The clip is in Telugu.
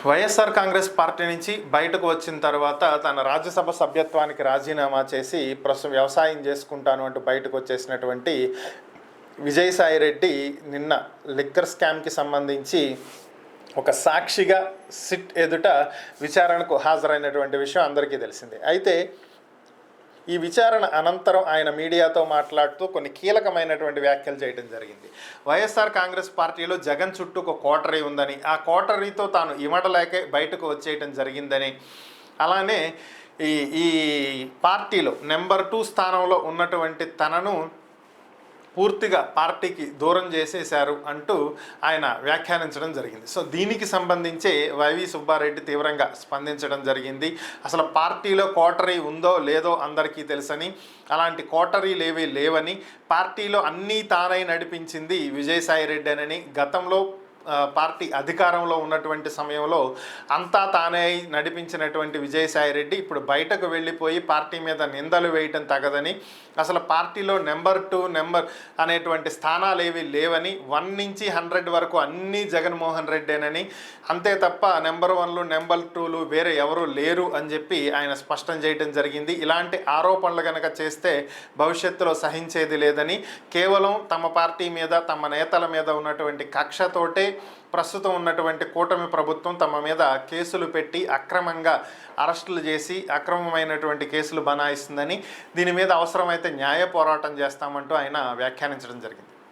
వైఎస్ఆర్ కాంగ్రెస్ పార్టీ నుంచి బయటకు వచ్చిన తర్వాత తన రాజ్యసభ సభ్యత్వానికి రాజీనామా చేసి ప్రస్తుతం వ్యవసాయం చేసుకుంటాను అంటూ బయటకు వచ్చేసినటువంటి విజయసాయిరెడ్డి నిన్న లిక్కర్ స్కామ్కి సంబంధించి ఒక సాక్షిగా సిట్ ఎదుట విచారణకు హాజరైనటువంటి విషయం అందరికీ తెలిసిందే. అయితే ఈ విచారణ అనంతరం ఆయన మీడియాతో మాట్లాడుతూ కొన్ని కీలకమైనటువంటి వ్యాఖ్యలు చేయడం జరిగింది. వైఎస్ఆర్ కాంగ్రెస్ పార్టీలో జగన్ చుట్టూ ఒక కోటరీ ఉందని, ఆ కోటరీతో తాను ఇమడలేకే బయటకు వచ్చేయటం జరిగిందని, అలానే ఈ ఈ పార్టీలో నెంబర్ 2 స్థానంలో ఉన్నటువంటి తనను పూర్తిగా పార్టీకి దూరం చేసేశారు అంటూ ఆయన వ్యాఖ్యానించడం జరిగింది. సో దీనికి సంబంధించే వైవి సుబ్బారెడ్డి తీవ్రంగా స్పందించడం జరిగింది. అసలు పార్టీలో కోటరీ ఉందో లేదో అందరికీ తెలుసని, అలాంటి కోటరీలు లేవని, పార్టీలో అన్నీ తానై నడిపించింది విజయసాయిరెడ్డి అని, గతంలో పార్టీ అధికారంలో ఉన్నటువంటి సమయంలో అంతా తానే నడిపించినటువంటి విజయసాయిరెడ్డి ఇప్పుడు బయటకు వెళ్ళిపోయి పార్టీ మీద నిందలు వేయటం తగదని, అసలు పార్టీలో నెంబర్ 2 అనేటువంటి స్థానాలు ఏవి లేవని, 1 నుంచి 100 వరకు అన్నీ జగన్మోహన్ రెడ్డేనని, అంతే తప్ప నెంబర్ 1లు నెంబర్ 2లు వేరే ఎవరు లేరు అని చెప్పి ఆయన స్పష్టం చేయడం జరిగింది. ఇలాంటి ఆరోపణలు కనుక చేస్తే భవిష్యత్తులో సహించేది లేదని, కేవలం తమ పార్టీ మీద తమ నేతల మీద ఉన్నటువంటి కక్షతోటే ప్రస్తుతం ఉన్నటువంటి కూటమి ప్రభుత్వం తమ మీద కేసులు పెట్టి అక్రమంగా అరెస్టులు చేసి అక్రమమైనటువంటి కేసులు బనాయిస్తుందని, దీని మీద అవసరమైతే న్యాయ పోరాటం చేస్తామంటూ ఆయన వ్యాఖ్యానించడం జరిగింది.